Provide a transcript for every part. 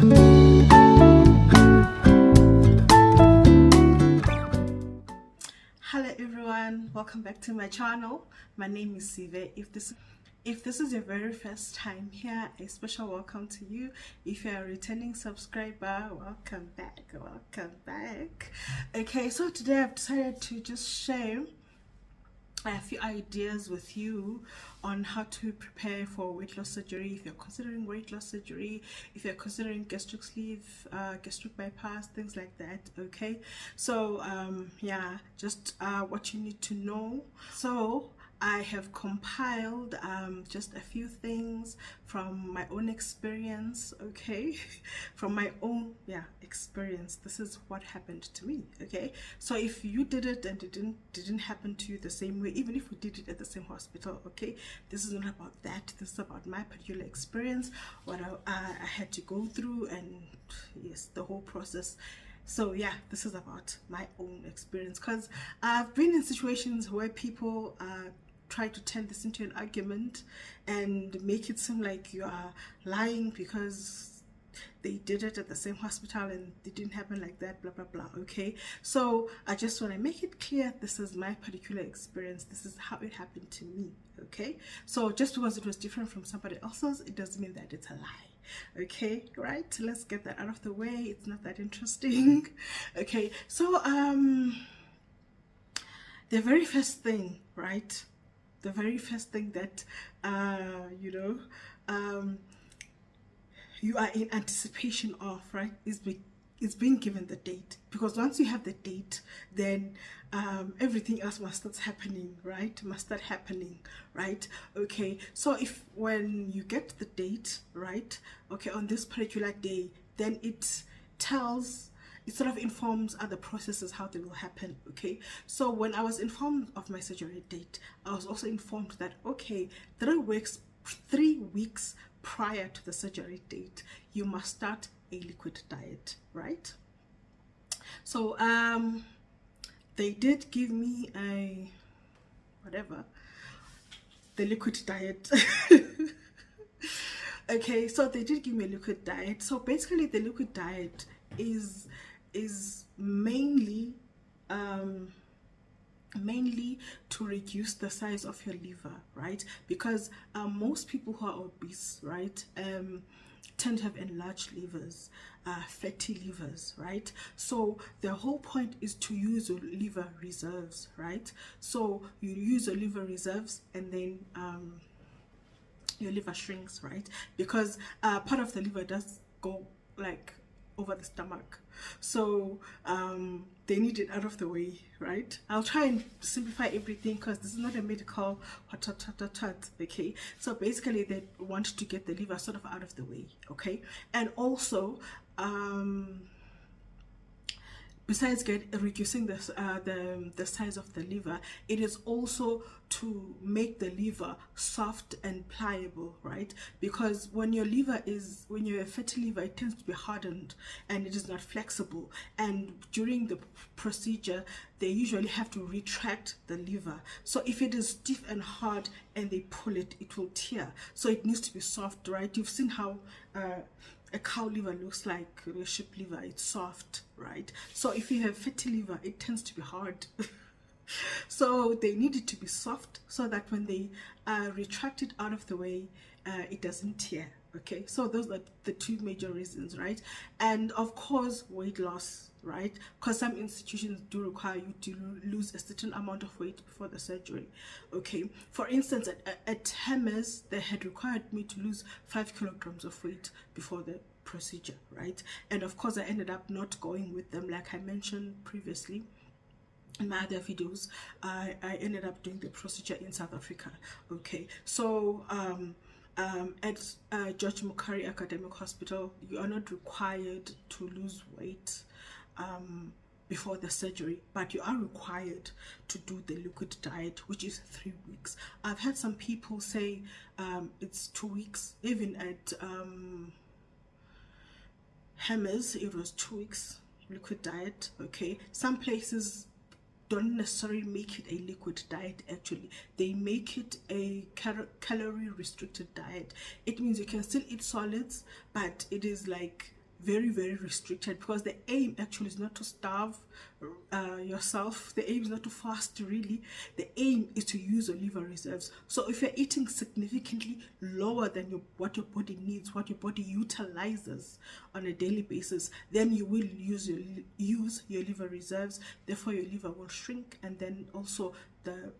Hello everyone, welcome back to my channel. My name is Sive. If this is your very first time here, a special welcome to you. If you're a returning subscriber, welcome back. Okay, so today I've decided to just share a few ideas with you on how to prepare for weight loss surgery. If you're considering weight loss surgery, if you're considering gastric sleeve, gastric bypass, things like that. Okay, so yeah, just what you need to know. So I have compiled just a few things from my own experience, okay? From my own experience. This is what happened to me, okay? So if you did it and it didn't happen to you the same way, even if we did it at the same hospital, okay, this is not about that. This is about my particular experience, what I had to go through, and yes, the whole process. So yeah, this is about my own experience, because I've been in situations where people try to turn this into an argument and make it seem like you are lying because they did it at the same hospital and it didn't happen like that, blah blah blah. Okay, so I just want to make it clear, this is my particular experience, this is how it happened to me. Okay, so just because it was different from somebody else's, it doesn't mean that it's a lie. Okay, right, let's get that out of the way. It's not that interesting. Okay, so the very first thing, right, the very first thing that you are in anticipation of, right, is being given the date. Because once you have the date, then everything else must start happening, right? Okay, so if when you get the date, right, okay, on this particular day, then it sort of informs other processes, how they will happen. Okay, so when I was informed of my surgery date, I was also informed that, okay, 3 weeks prior to the surgery date, you must start a liquid diet, right? So they did give me the liquid diet. Okay, so they did give me a liquid diet. So basically the liquid diet is mainly to reduce the size of your liver, right? Because most people who are obese, right, tend to have enlarged livers, fatty livers, right? So the whole point is to use your liver reserves, right? So you use your liver reserves, and then your liver shrinks, right? Because part of the liver does go like over the stomach, so they need it out of the way, right? I'll try and simplify everything because this is not a medical okay? So basically they want to get the liver sort of out of the way, okay? And also besides reducing the size of the liver, it is also to make the liver soft and pliable, right? Because when you're a fatty liver, it tends to be hardened and it is not flexible, and during the procedure they usually have to retract the liver. So if it is stiff and hard and they pull it, it will tear. So it needs to be soft, right? You've seen how a cow liver looks like, a sheep liver, it's soft, right? So if you have fatty liver, it tends to be hard. So they need it to be soft so that when they retract it out of the way, it doesn't tear. Okay, so those are the two major reasons, right? And of course weight loss, right? Because some institutions do require you to lose a certain amount of weight before the surgery. Okay, for instance, at Hermes, they had required me to lose 5 kilograms of weight before the procedure, right? And of course I ended up not going with them, like I mentioned previously in my other videos. I ended up doing the procedure in South Africa. Okay, so at George Mukhari Academic Hospital, you are not required to lose weight before the surgery, but you are required to do the liquid diet, which is 3 weeks. I've had some people say it's 2 weeks. Even at Hermes, it was 2 weeks liquid diet. Okay, some places don't necessarily make it a liquid diet. Actually, they make it a calorie restricted diet. It means you can still eat solids, but it is like very, very restricted, because the aim actually is not to starve yourself. The aim is not to fast, really. The aim is to use your liver reserves. So if you're eating significantly lower than what your body needs, what your body utilizes on a daily basis, then you will use your liver reserves. Therefore your liver will shrink, and then also the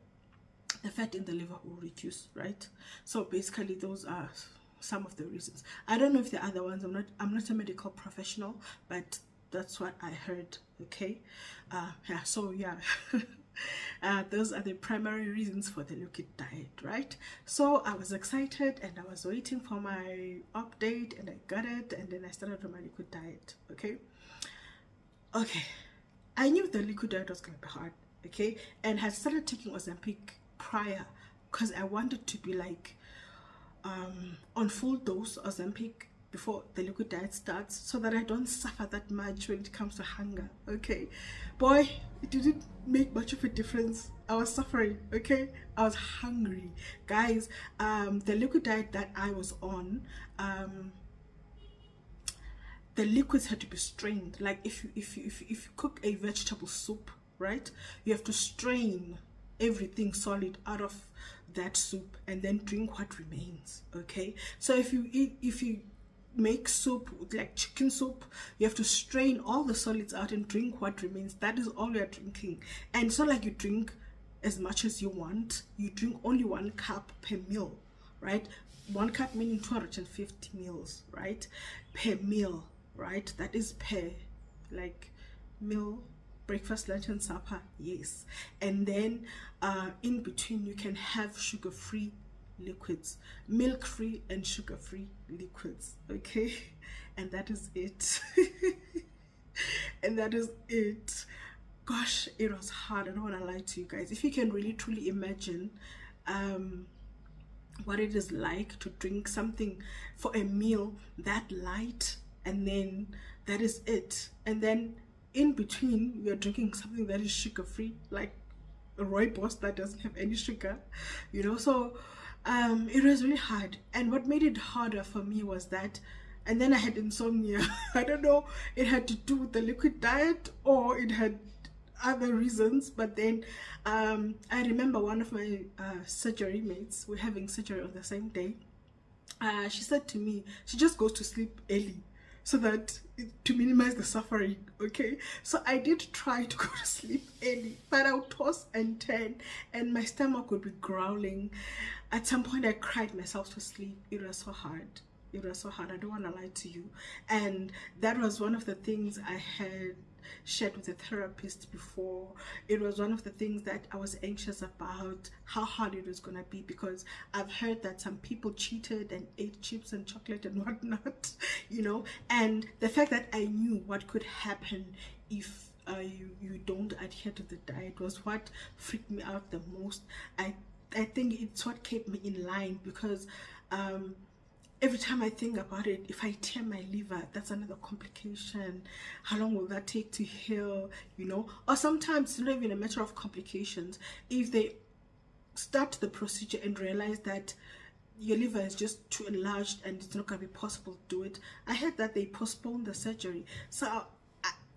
fat in the liver will reduce, right? So basically those are some of the reasons. I don't know if the other ones, I'm not a medical professional, but that's what I heard. Okay. Yeah, so yeah. Those are the primary reasons for the liquid diet, right? So I was excited and I was waiting for my update, and I got it, and then I started on my liquid diet. Okay. I knew the liquid diet was going to be hard, okay, and had started taking Ozempic prior, because I wanted to be like on full dose Ozempic before the liquid diet starts, so that I don't suffer that much when it comes to hunger. Okay, boy, it didn't make much of a difference. I was suffering. Okay, I was hungry, guys. The liquid diet that I was on, the liquids had to be strained. Like if you cook a vegetable soup, right, you have to strain everything solid out of that soup and then drink what remains. Okay, so if you make soup like chicken soup, you have to strain all the solids out and drink what remains. That is all you're drinking. And it's not like you drink as much as you want. You drink only 1 cup per meal, right? 1 cup meaning 250 meals, right, per meal, right? That is per like meal, breakfast, lunch and supper. Yes. And then in between you can have sugar-free liquids, milk-free and sugar-free liquids. Okay, and that is it. And that is it. Gosh, it was hard. I don't want to lie to you guys. If you can really truly imagine what it is like to drink something for a meal that light, and then that is it, and then in between you're drinking something that is sugar-free, like a rooibos that doesn't have any sugar, you know. So it was really hard, and what made it harder for me was that, and then I had insomnia. I don't know, it had to do with the liquid diet or it had other reasons, but then I remember one of my surgery mates, we're having surgery on the same day. She said to me, she just goes to sleep early so that to minimize the suffering. Okay, so I did try to go to sleep early, but I would toss and turn and my stomach would be growling. At some point I cried myself to sleep. It was so hard. It was so hard. I don't want to lie to you. And that was one of the things I had shared with a therapist before. It was one of the things that I was anxious about, how hard it was going to be, because I've heard that some people cheated and ate chips and chocolate and whatnot, you know. And the fact that I knew what could happen if you don't adhere to the diet was what freaked me out the most. I think it's what kept me in line, because every time I think about it, if I tear my liver, that's another complication. How long will that take to heal, you know? Or sometimes it's not even a matter of complications. If they start the procedure and realize that your liver is just too enlarged and it's not going to be possible to do it, I heard that they postponed the surgery. So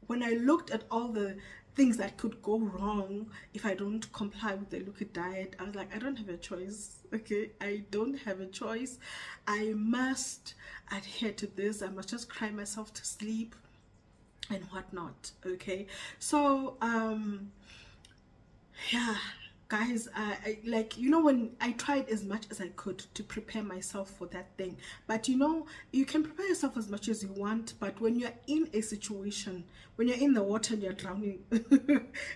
when I looked at all the things that could go wrong if I don't comply with the liquid diet, I was like, I don't have a choice. Okay, I don't have a choice. I must adhere to this. I must just cry myself to sleep and whatnot. Okay, so yeah, guys, I like, you know, when I tried as much as I could to prepare myself for that thing, but you know, you can prepare yourself as much as you want, but when you're in a situation, when you're in the water and you're drowning,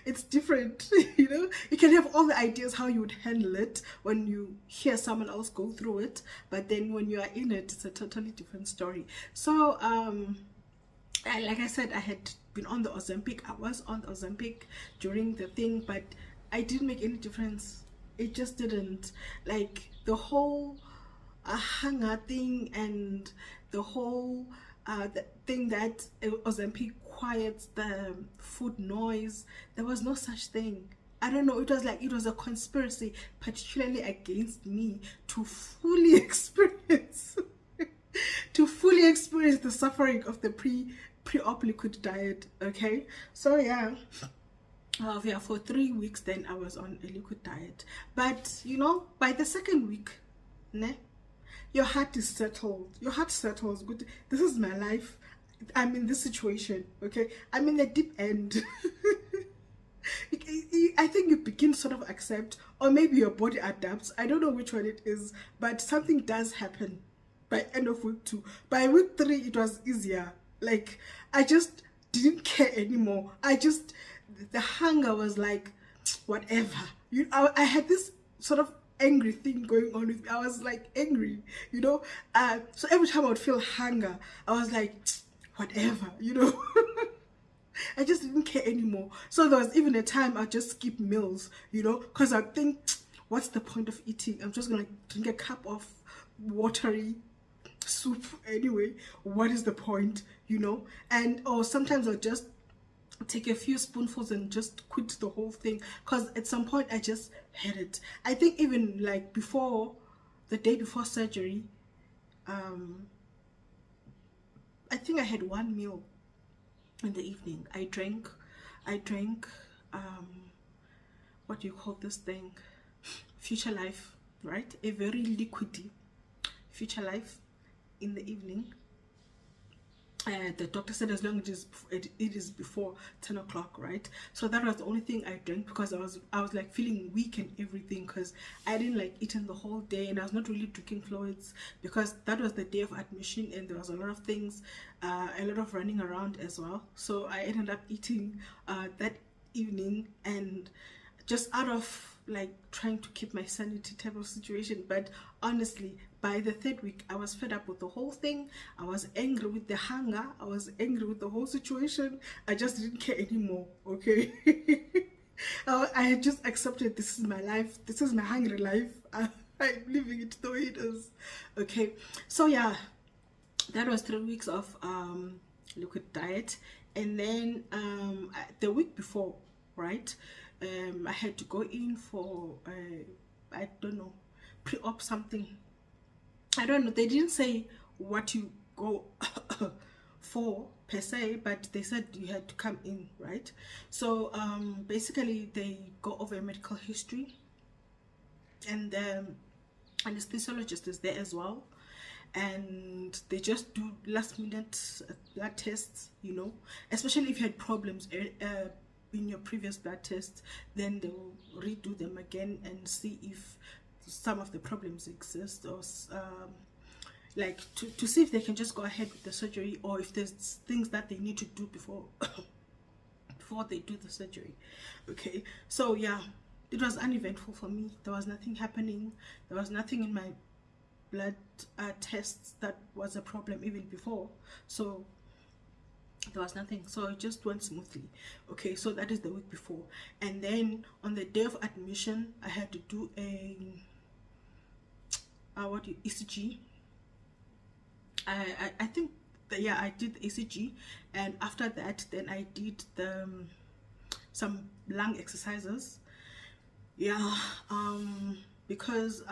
it's different. You know, you can have all the ideas how you would handle it when you hear someone else go through it, but then when you are in it, it's a totally different story. So like I said, I had been on the Ozempic. I was on the Ozempic during the thing, but I didn't make any difference. It just didn't. Like the whole hunger thing and the whole the thing that Ozempic quiets the food noise, there was no such thing. I don't know, it was like it was a conspiracy particularly against me to fully experience to fully experience the suffering of the pre-op liquid diet. Okay, so yeah. Yeah, for 3 weeks then I was on a liquid diet, but you know, by the second week, ne, your heart is settled. Your heart settles. Good. This is my life. I'm in this situation. Okay, I'm in the deep end. I think you begin to sort of accept, or maybe your body adapts. I don't know which one it is, but something does happen by end of week 2. By week 3, it was easier. Like, I just didn't care anymore. The hunger was like, whatever. I had this sort of angry thing going on with me. I was like angry, you know. So every time I would feel hunger, I was like, whatever, you know. I just didn't care anymore. So there was even a time I'd just skip meals, you know, because I think, what's the point of eating? I'm just gonna drink a cup of watery soup anyway. What is the point, you know? And or sometimes I'll just take a few spoonfuls and just quit the whole thing, because at some point I just had it. I think even like before, the day before surgery, I think I had one meal in the evening. I drank what do you call this thing, Future Life, right? A very liquidy Future Life in the evening. The doctor said as long as it is before 10 o'clock, right? So that was the only thing I drank, because I was like feeling weak and everything, because I didn't like eating the whole day, and I was not really drinking fluids because that was the day of admission and there was a lot of things, a lot of running around as well. So I ended up eating that evening, and just out of like trying to keep my sanity type of situation. But honestly, by the 3rd week, I was fed up with the whole thing. I was angry with the hunger. I was angry with the whole situation. I just didn't care anymore, okay? I had just accepted this is my life. This is my hungry life. I'm living it the way it is, okay? So yeah, that was 3 weeks of liquid diet. And then the week before, right, I had to go in for I don't know, pre-op something. I don't know, they didn't say what you go for per se, but they said you had to come in, right? So basically they go over a medical history, and the anesthesiologist is there as well, and they just do last minute blood tests, you know, especially if you had problems in your previous blood tests. Then they will redo them again and see if some of the problems exist, or like to see if they can just go ahead with the surgery, or if there's things that they need to do before before they do the surgery. Okay, so yeah, it was uneventful for me. There was nothing happening. There was nothing in my blood tests that was a problem even before, so there was nothing. So it just went smoothly. Okay, so that is the week before. And then on the day of admission, I had to do a ECG. I think that, yeah, I did the ECG, and after that then I did some lung exercises. Yeah, because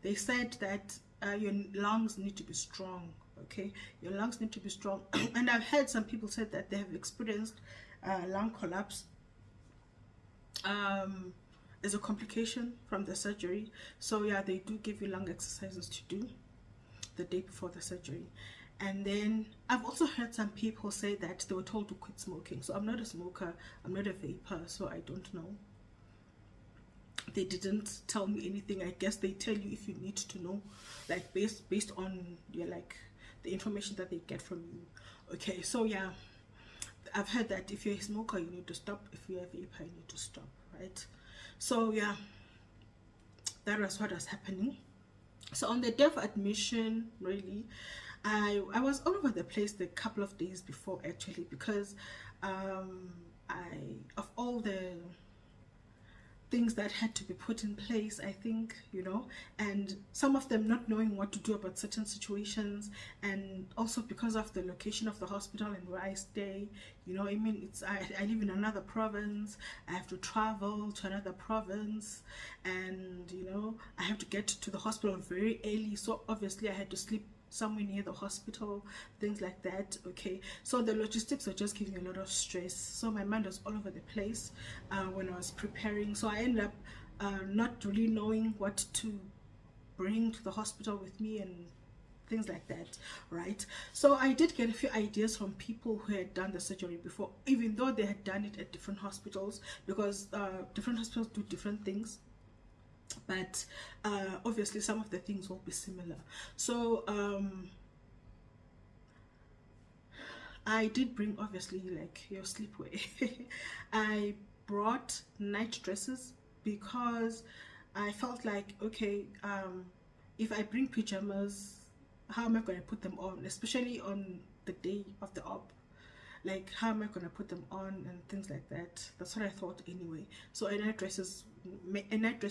they said that your lungs need to be strong. Okay, your lungs need to be strong. And I've heard some people say that they have experienced lung collapse as a complication from the surgery. So yeah, they do give you lung exercises to do the day before the surgery. And then I've also heard some people say that they were told to quit smoking. So I'm not a smoker, I'm not a vapor, so I don't know. They didn't tell me anything. I guess they tell you if you need to know, like based on your, like, the information that they get from you. Okay, so yeah, I've heard that if you're a smoker you need to stop, if you're a vapor you need to stop, right? So yeah, that was what was happening. So on the day of admission, really, I was all over the place the couple of days before, actually, because of all the things that had to be put in place, I think, you know, and some of them not knowing what to do about certain situations, and also because of the location of the hospital and where I stay, you know, I mean, I live in another province, I have to travel to another province, and, you know, I have to get to the hospital very early, so obviously I had to sleep somewhere near the hospital, things like that. Okay, so the logistics were just giving me a lot of stress, so my mind was all over the place when I was preparing. So I ended up not really knowing what to bring to the hospital with me and things like that, right? So I did get a few ideas from people who had done the surgery before, even though they had done it at different hospitals, because different hospitals do different things, but obviously some of the things will be similar. So I did bring, obviously, like your sleepwear. I brought night dresses because I felt like, okay, if I bring pajamas, how am I going to put them on, especially on the day of the op? Like, how am I going to put them on and things like that? That's what I thought anyway. So a night dress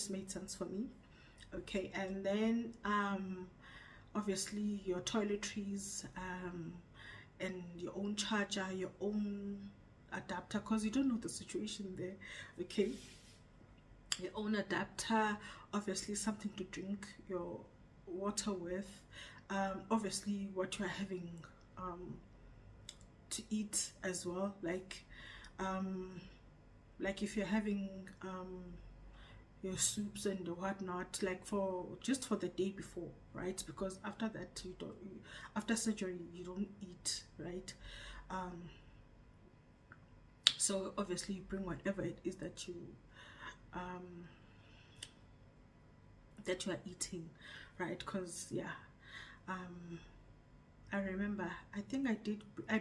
made sense for me. Okay, and then obviously your toiletries, and your own charger, your own adapter, because you don't know the situation there. Okay, your own adapter, obviously something to drink your water with, obviously what you are having to eat as well, like if you're having your soups and whatnot, like just for the day before, right? Because after that after surgery you don't eat, right? So obviously you bring whatever it is that you are eating, right? Because yeah, I remember, I think I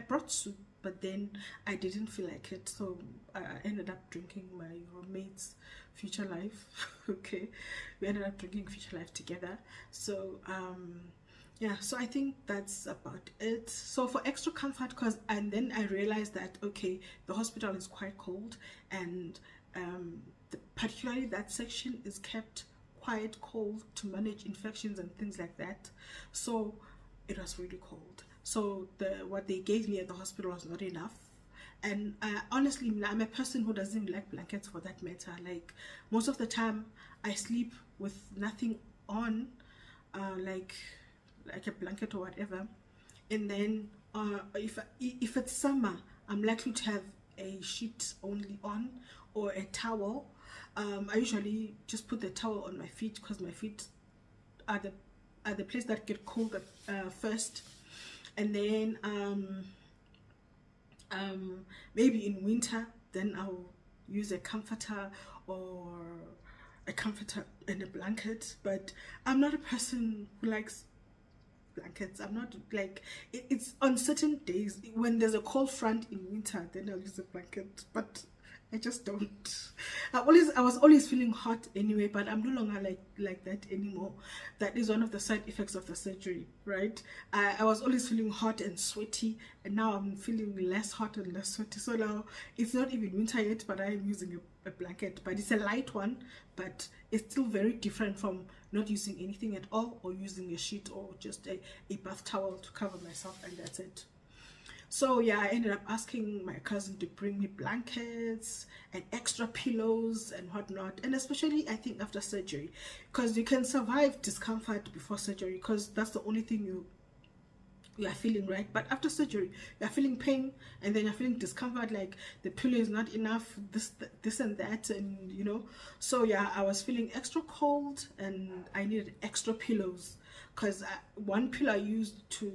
brought soup, but then I didn't feel like it, so I ended up drinking my roommate's Future Life. Okay, we ended up drinking Future Life together. So yeah, so I think that's about it. So for extra comfort, and then I realized that, okay, the hospital is quite cold, and particularly that section is kept quite cold to manage infections and things like that. So it was really cold, so what they gave me at the hospital was not enough. And honestly, I'm a person who doesn't even like blankets for that matter. Like, most of the time I sleep with nothing on, like a blanket or whatever. And then if it's summer, I'm likely to have a sheet only on, or a towel. I usually just put the towel on my feet, because my feet are the place that get cold first. And then maybe in winter, then I'll use a comforter and a blanket. But I'm not a person who likes blankets. I'm not like it's on certain days when there's a cold front in winter, then I'll use a blanket, but I just don't. I was always feeling hot anyway, but I'm no longer like that anymore. That is one of the side effects of the surgery, right? I was always feeling hot and sweaty, and now I'm feeling less hot and less sweaty. So now it's not even winter yet, but I'm using a blanket, but it's a light one, but it's still very different from not using anything at all, or using a sheet, or just a bath towel to cover myself, and that's it. So yeah, I ended up asking my cousin to bring me blankets and extra pillows and whatnot, and especially I think after surgery, because you can survive discomfort before surgery, because that's the only thing you are feeling, right? But after surgery, you're feeling pain, and then you're feeling discomfort, like the pillow is not enough, this and that, and you know. So yeah, I was feeling extra cold, and I needed extra pillows, because one pillow I used to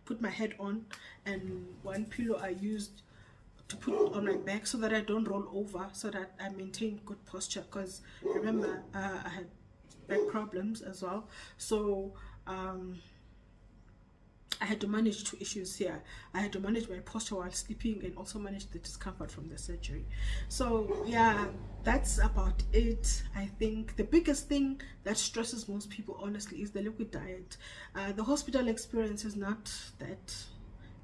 put my head on, and one pillow I used to put on my back, so that I don't roll over, so that I maintain good posture, because remember, I had back problems as well. So I had to manage two issues here. I had to manage my posture while sleeping, and also manage the discomfort from the surgery. So yeah, that's about it. I think the biggest thing that stresses most people, honestly, is the liquid diet. The hospital experience is not that,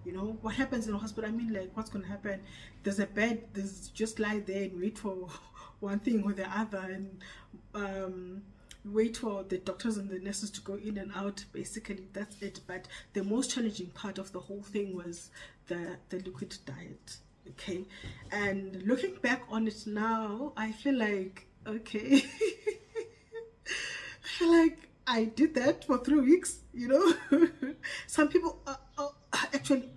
you know, what happens in the hospital, I mean, like, what's going to happen? There's a bed, there's just lie there and wait for one thing or the other, and wait for the doctors and the nurses to go in and out. Basically, that's it. But the most challenging part of the whole thing was the liquid diet. Okay, and looking back on it now, I feel like, okay, I feel like I did that for 3 weeks, you know. Some people actually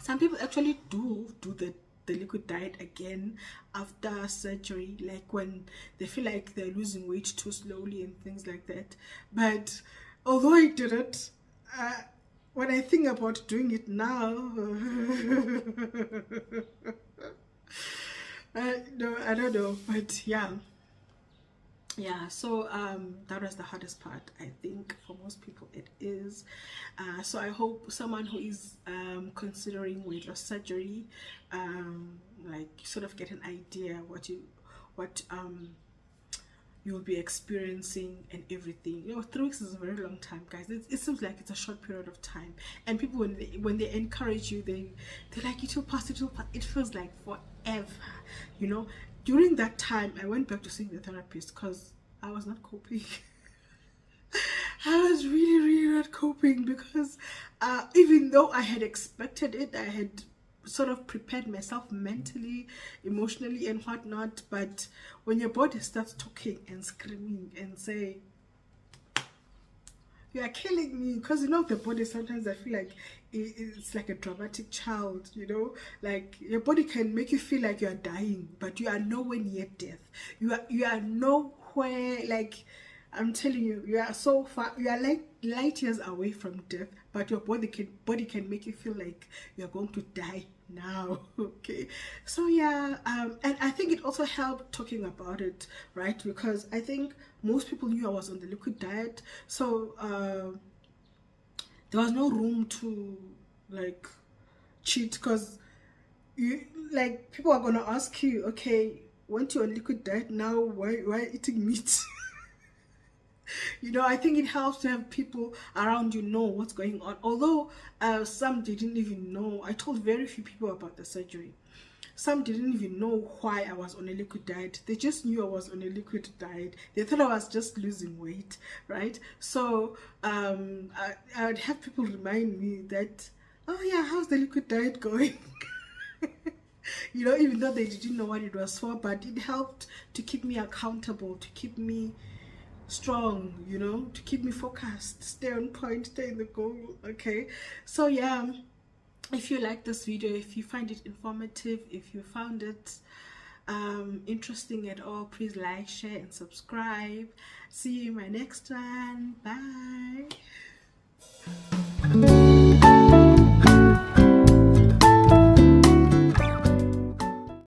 some people actually do the liquid diet again after surgery, like when they feel like they're losing weight too slowly and things like that. But although I did it, when I think about doing it now, no, I don't know, but yeah, so that was the hardest part. I think for most people it is. So I hope someone who is considering weight loss surgery, like sort of get an idea what you'll be experiencing and everything. You know, 3 weeks is a very long time, guys. It seems like it's a short period of time, and people when they encourage you, they're like, it will pass, it will pass. It feels like forever, you know. During that time I went back to seeing the therapist because I was not coping. I was really not coping because even though I had expected it, I had sort of prepared myself mentally, emotionally and whatnot, but when your body starts talking and screaming and say, you are killing me, because you know the body, sometimes I feel like it's like a dramatic child, you know, like your body can make you feel like you are dying, but you are nowhere near death. You are nowhere, like I'm telling you, you are so far, you are like light years away from death, but your body can make you feel like you're going to die now. Okay, so yeah, and I think it also helped talking about it, right? Because I think most people knew I was on the liquid diet, so there was no room to like cheat, because you, like, people are gonna ask you, okay, went you on liquid diet, now why eating meat? You know, I think it helps to have people around you know what's going on. Although some didn't even know. I told very few people about the surgery. Some didn't even know why I was on a liquid diet. They just knew I was on a liquid diet. They thought I was just losing weight, right? So I would have people remind me that, oh yeah, how's the liquid diet going? You know, even though they didn't know what it was for, but it helped to keep me accountable, to keep me strong, you know, to keep me focused, stay on point, stay in the goal. Okay, so yeah, if you like this video, if you find it informative, if you found it interesting at all, please like, share and subscribe. See you in my next one. Bye.